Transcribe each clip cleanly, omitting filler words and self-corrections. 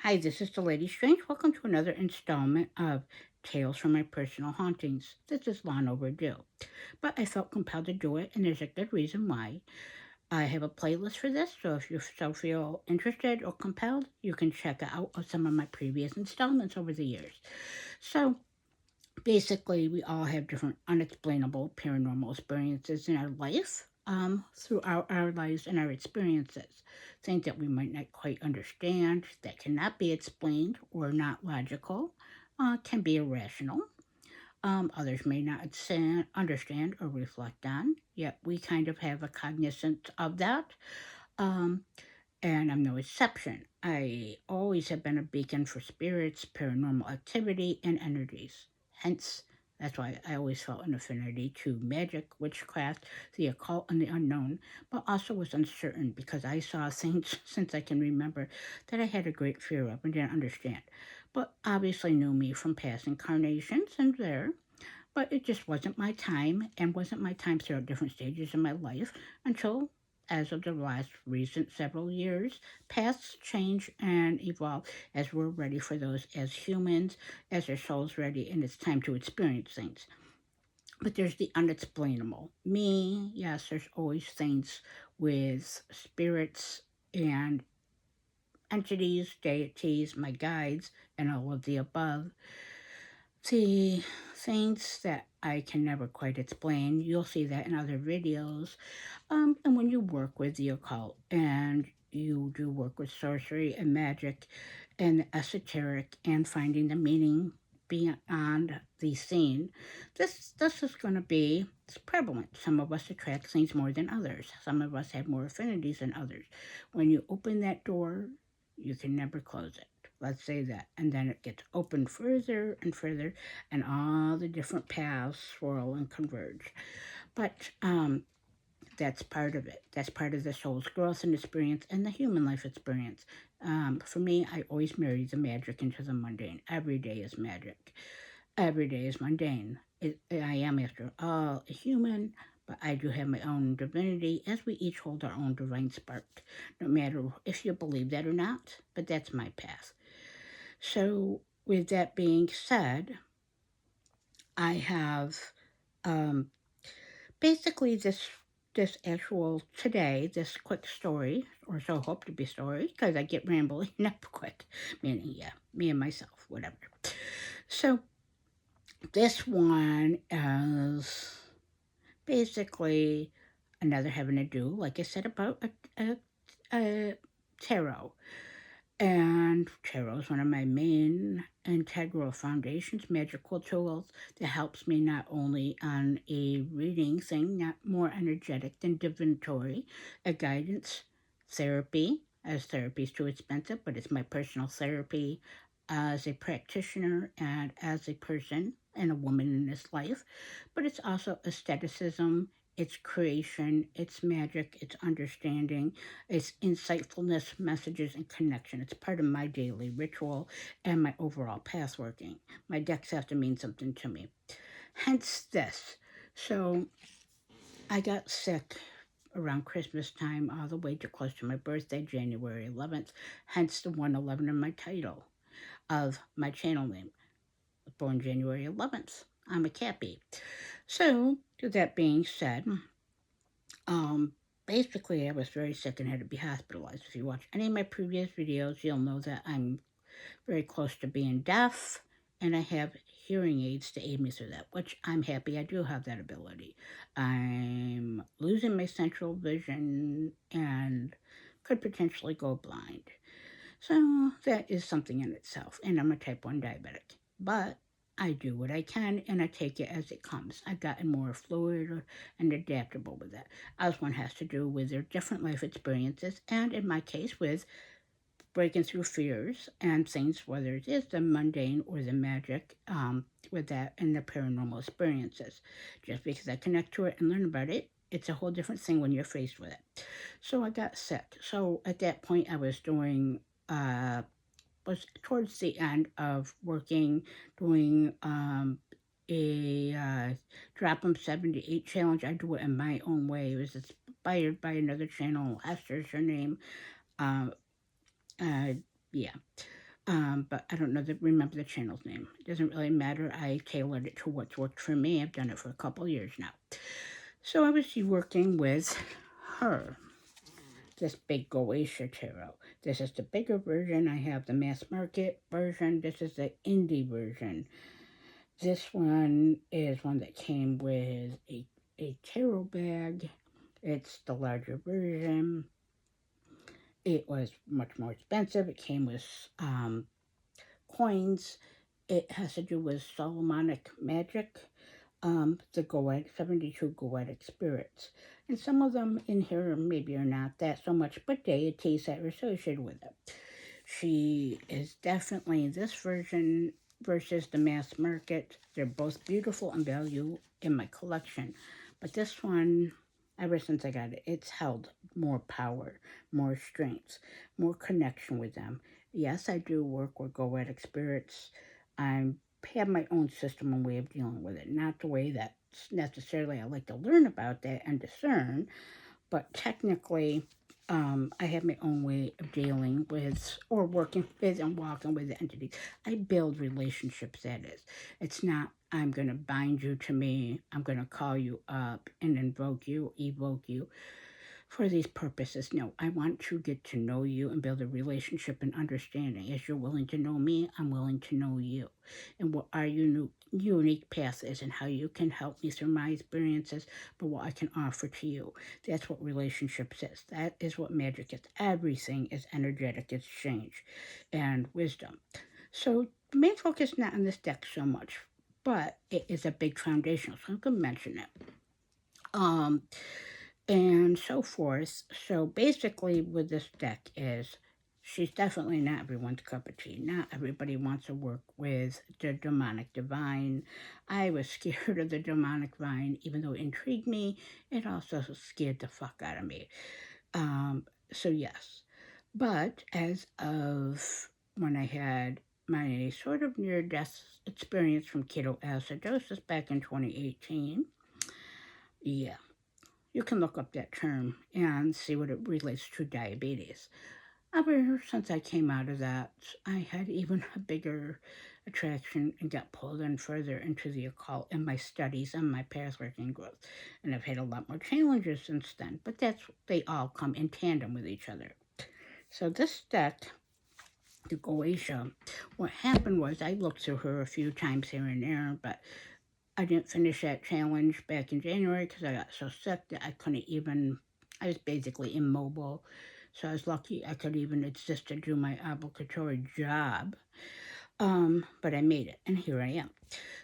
Hi, this is the Lady Strange. Welcome to another installment of Tales from My Personal Hauntings. This is long overdue, but I felt compelled to do it, and there's a good reason why. I have a playlist for this, so if you still feel interested or compelled, you can check out some of my previous installments over the years. So, basically, we all have different unexplainable paranormal experiences in our life, throughout our lives and our experiences. Things that we might not quite understand, that cannot be explained or not logical, can be irrational. Others may not understand or reflect on, yet we kind of have a cognizance of that. Um, and I'm no exception. I always have been a beacon for spirits, paranormal activity, and energies. Hence, that's why I always felt an affinity to magic, witchcraft, the occult, and the unknown, but also was uncertain because I saw things since I can remember that I had a great fear of and didn't understand. But obviously knew me from past incarnations and there. But it just wasn't my time and wasn't my time throughout different stages of my life until, as of the last recent several years, paths change and evolve as we're ready for those as humans, as our soul's ready, and it's time to experience things. But there's the unexplainable. Me, yes, there's always things with spirits and entities, deities, my guides, and all of the above. See, things that I can never quite explain. You'll see that in other videos. And when you work with the occult and you do work with sorcery and magic and esoteric and finding the meaning beyond the scene, this is going to be it's prevalent. Some of us attract things more than others. Some of us have more affinities than others. When you open that door, you can never close it. Let's say that. And then it gets opened further and further, and all the different paths swirl and converge. But that's part of it. That's part of the soul's growth and experience and the human life experience. For me, I always marry the magic into the mundane. Every day is magic. Every day is mundane. I am, after all, a human, but I do have my own divinity, as we each hold our own divine spark, no matter if you believe that or not. But that's my path. So, with that being said, I have um, basically this actual today, this quick story, or so hope to be story, because I get rambling up quick, meaning, yeah, me and myself, whatever. So, this one is basically another having to do, like I said, about a tarot. And tarot is one of my main integral foundations, magical tools that helps me not only on a reading thing, not more energetic than divinatory, a guidance therapy, as therapy is too expensive, but it's my personal therapy as a practitioner and as a person and a woman in this life. But it's also aestheticism, it's creation, it's magic, it's understanding, it's insightfulness, messages, and connection. It's part of my daily ritual and my overall path working. My decks have to mean something to me. Hence this. So I got sick around Christmas time, all the way to close to my birthday, January 11th, hence the 111 in my title of my channel name. Born January 11th. I'm a Cappy. So, with that being said, Um, basically, I was very sick and had to be hospitalized. If you watch any of my previous videos, you'll know that I'm very close to being deaf, and I have hearing aids to aid me through that, which I'm happy I do have that ability. I'm losing my central vision and could potentially go blind. So that is something in itself, and I'm a type 1 diabetic. But I do what I can and I take it as it comes. I've gotten more fluid and adaptable with that, as one has to do with their different life experiences, and in my case, with breaking through fears and things, whether it is the mundane or the magic, with that and the paranormal experiences. Just because I connect to it and learn about it, it's a whole different thing when you're faced with it. So I got sick. So at that point, I was doing was towards the end of working, doing a Drop 'em 78 challenge. I do it in my own way. It was inspired by another channel. Esther's her name. Uh, uh, yeah. But I don't remember the channel's name. It doesn't really matter. I tailored it to what's worked for me. I've done it for a couple years now. So I was working with her, this big Goetia tarot. This is the bigger version. I have the mass market version. This is the indie version. This one is one that came with a tarot bag. It's the larger version. It was much more expensive. It came with coins. It has to do with Solomonic magic, the Goetic, 72 Goetic spirits. And some of them in here maybe are not that so much, but deities that are associated with it. She is definitely this version versus the mass market. They're both beautiful and value in my collection. But this one, ever since I got it, it's held more power, more strength, more connection with them. Yes, I do work with Goetic spirits. I have my own system and way of dealing with it. Not the way that necessarily I like to learn about that and discern, but technically, I have my own way of dealing with or working with and walking with the entity. I build relationships, that is. It's not, I'm going to bind you to me, I'm going to call you up and evoke you for these purposes. No, I want to get to know you and build a relationship and understanding. As you're willing to know me, I'm willing to know you. And what our unique path is and how you can help me through my experiences, but what I can offer to you. That's what relationships is. That is what magic is. Everything is energetic exchange and wisdom. So the main focus is not on this deck so much, but it is a big foundation, so I'm going to mention it. Um, and so forth. So basically, with this deck is she's definitely not everyone's cup of tea. Not everybody wants to work with the demonic divine. I was scared of the demonic divine, even though it intrigued me. It also scared the fuck out of me. So yes, but as of when I had my sort of near-death experience from ketoacidosis back in 2018, yeah, you can look up that term and see what it relates to diabetes. Ever since I came out of that, I had even a bigger attraction and got pulled in further into the occult in my studies and my pathwork and growth. And I've had a lot more challenges since then, but they all come in tandem with each other. So this deck, the Goetia, what happened was I looked through her a few times here and there, but I didn't finish that challenge back in January because I got so sick that I was basically immobile. So I was lucky I could even exist to do my obligatory job. But I made it, and here I am.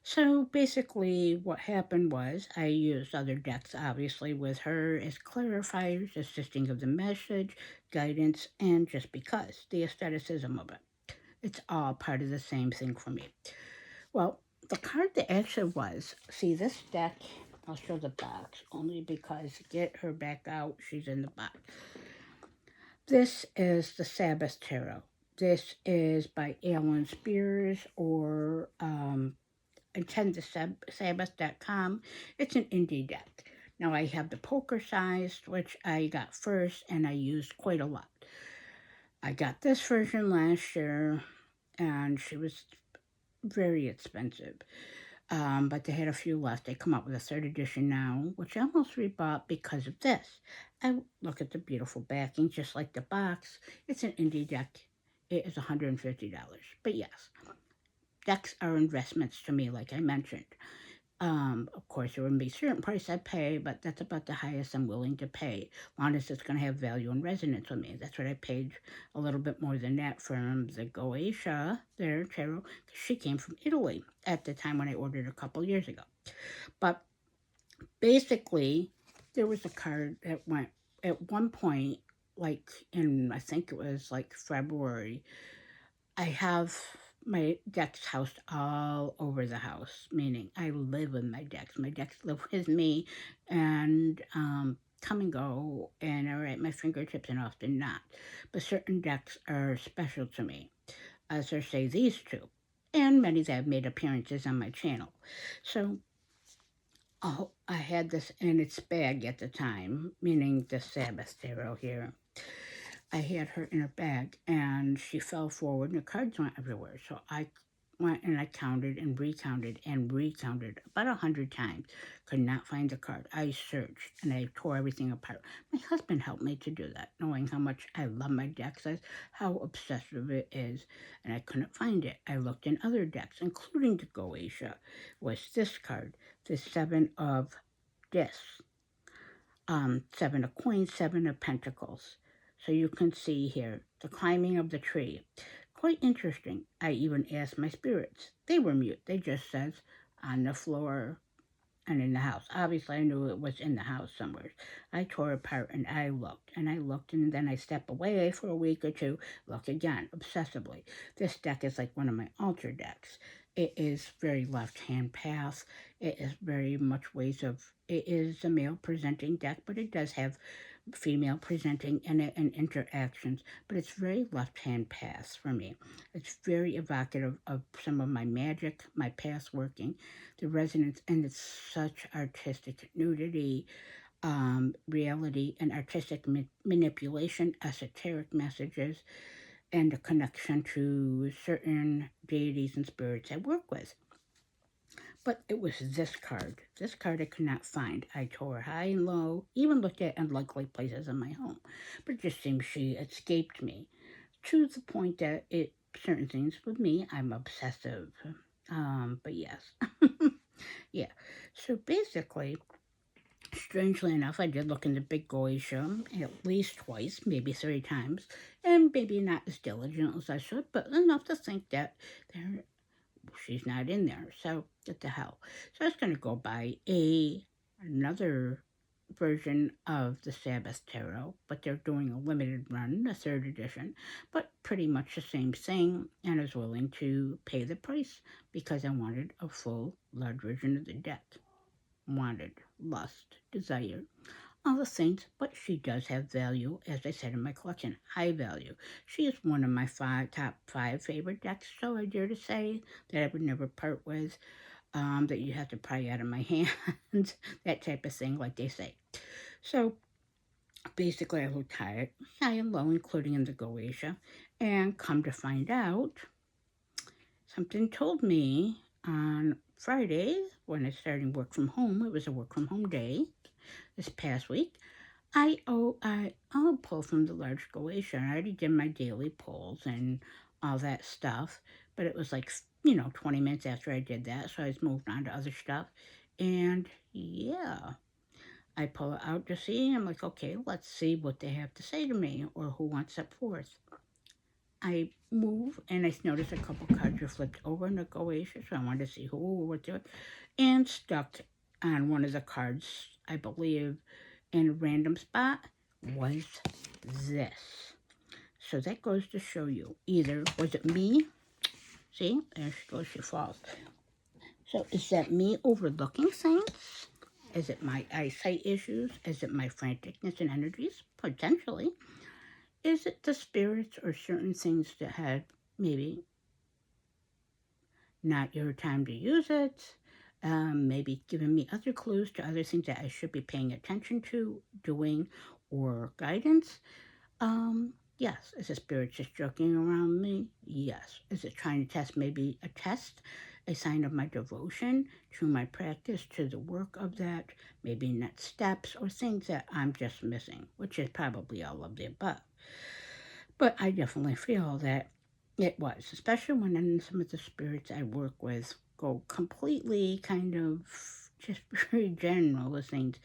So basically, what happened was I used other decks, obviously, with her as clarifiers, assisting of the message, guidance, and just because the aestheticism of it. It's all part of the same thing for me. Well, the card that actually was, see this deck, I'll show the box only because get her back out, she's in the box. This is the Sabbath Tarot. This is by Alan Spears or attendthesabbath.com. It's an indie deck. Now I have the poker sized, which I got first and I used quite a lot. I got this version last year and she was very expensive. But they had a few left. They come out with a third edition now, which I almost rebought because of this. I look at the beautiful backing, just like the box. It's an indie deck. It is $150. But yes, decks are investments to me, like I mentioned. Of course, there would be a certain price I pay, but that's about the highest I'm willing to pay, long as it's going to have value and resonance with me. That's what I paid a little bit more than that from the Goetia, their tarot, because she came from Italy at the time when I ordered a couple years ago. But basically, there was a card that went at one point, like in, I think it was like February, I have my decks housed all over the house, meaning I live with my decks. My decks live with me and come and go and are at my fingertips and often not. But certain decks are special to me, as I say these two, and many that have made appearances on my channel. So I had this in its bag at the time, meaning the Sabbath Tarot here. I had her in her bag and she fell forward and the cards went everywhere. So I went and I counted and recounted about 100 times. Could not find the card. I searched and I tore everything apart. My husband helped me to do that, knowing how much I love my decks, how obsessive it is, and I couldn't find it. I looked in other decks, including the Goetia, was this card, the Seven of Discs, Seven of Coins, Seven of Pentacles. So you can see here the climbing of the tree. Quite interesting. I even asked my spirits. They were mute. They just says on the floor and in the house. Obviously, I knew it was in the house somewhere. I tore it apart and I looked and I looked and then I step away for a week or two, look again, obsessively. This deck is like one of my altar decks. It is very left-hand path. It is very much ways of, it is a male presenting deck, but it does have female presenting in it and interactions, but it's very left-hand path for me. It's very evocative of some of my magic, my past working, the resonance, and it's such artistic nudity, reality, and artistic manipulation, esoteric messages, and a connection to certain deities and spirits I work with. But it was this card. This card I could not find. I tore high and low, even looked at unlikely places in my home. But it just seems she escaped me to the point that certain things with me, I'm obsessive. But yes. Yeah. So basically, strangely enough, I did look in the big Goetia at least twice, maybe 3 times, and maybe not as diligent as I should, but enough to think that there she's not in there. So what the hell? So I was going to go buy another version of the Sabbath Tarot, but they're doing a limited run, a third edition, but pretty much the same thing, and I was willing to pay the price because I wanted a full, large version of the deck. Wanted, lust, desire, all the things, but she does have value, as I said in my collection, high value. She is one of my top five favorite decks, so I dare to say that I would never part with, that you have to pry out of my hands, that type of thing, like they say. So basically, I looked high and low, including in the Goetia, and come to find out, something told me on Friday when I started work from home, it was a work from home day this past week, I'll pull from the large Goetia. I already did my daily pulls and all that stuff, but it was like, 20 minutes after I did that, so I was moved on to other stuff. And yeah, I pull it out to see. I'm like, okay, let's see what they have to say to me or who wants it forth. I move and I notice a couple cards are flipped over in the Goetia, so I wanted to see who was doing, and stuck on one of the cards, I believe, in a random spot, was this. So that goes to show you, either was it me? See, there she goes, she falls. So is that me overlooking things? Is it my eyesight issues? Is it my franticness and energies? Potentially. Is it the spirits or certain things that had maybe not your time to use it? Maybe giving me other clues to other things that I should be paying attention to, doing, or guidance? Yes. Is the spirit just joking around me? Yes. Is it trying to test, maybe a test, a sign of my devotion to my practice, to the work of that, maybe next steps or things that I'm just missing, which is probably all of the above. But I definitely feel that it was, especially when some of the spirits I work with go completely kind of just very general with things.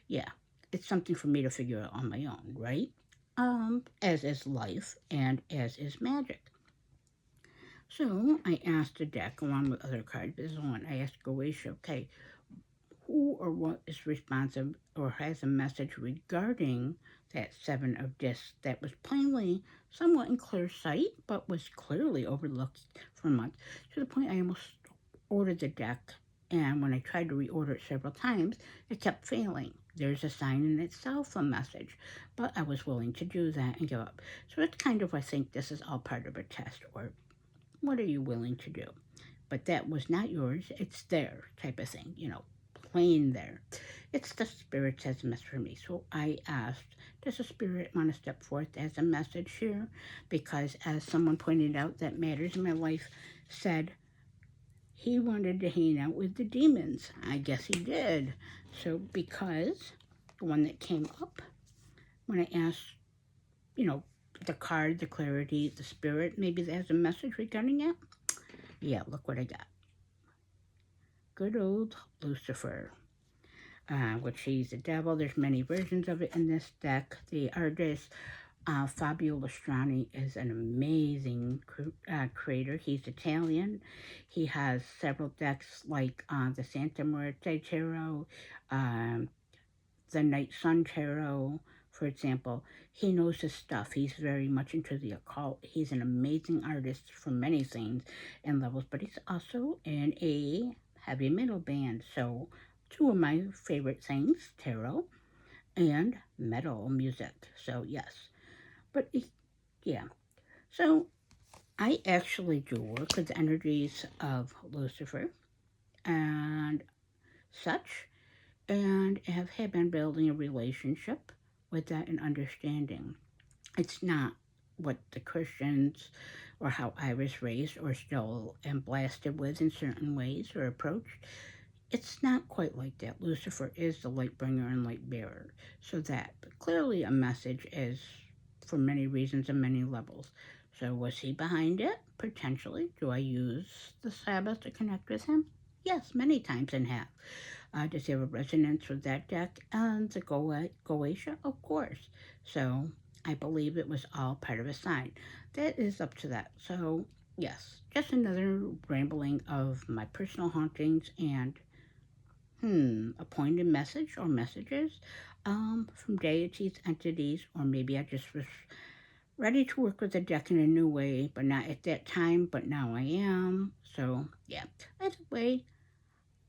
Yeah, it's something for me to figure out on my own, right? As is life and as is magic. So I asked the deck, along with other cards, this is one I asked Goetia, okay, who or what is responsive or has a message regarding that Seven of Discs that was plainly somewhat in clear sight, but was clearly overlooked for months, to the point I almost ordered the deck, and when I tried to reorder it several times, it kept failing. There's a sign in itself, a message, but I was willing to do that and give up. So it's kind of, I think this is all part of a test, or what are you willing to do? But that was not yours, it's their type of thing, playing there. It's the spirits as a message for me. So I asked, does the spirit want to step forth as a message here? Because as someone pointed out that matters in my life said, he wanted to hang out with the demons. I guess he did. So because the one that came up when I asked, you know, the card, the clarity, the spirit, maybe that has a message regarding it. Yeah, look what I got. Good old Lucifer. Which he's the devil. There's many versions of it in this deck. The artist Fabio Lustrani is an amazing creator. He's Italian. He has several decks like the Santa Muerte Tarot, um, the Night Sun Tarot, for example. He knows his stuff. He's very much into the occult. He's an amazing artist for many things and levels, but he's also in a heavy metal band. So, two of my favorite things tarot and metal music. So, yes. But yeah. So, I actually do work with the energies of Lucifer and such, and have been building a relationship with that and understanding. It's not what the Christians or how I was raised or still am blasted with in certain ways or approached. It's not quite like that. Lucifer is the light bringer and light bearer. So that, but clearly a message is for many reasons and many levels. So was he behind it? Potentially. Do I use the Sabbath to connect with him? Yes, many times and have. Does he have a resonance with that deck and the Goetia? Of course. So I believe it was all part of a sign. That is up to that. So yes, just another rambling of my personal hauntings and a pointed message or messages from deities, entities, or maybe I just was ready to work with the deck in a new way, but not at that time, but now I am. So yeah, either way,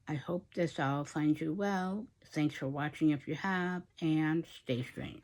I hope this all finds you well. Thanks for watching if you have, and stay strange.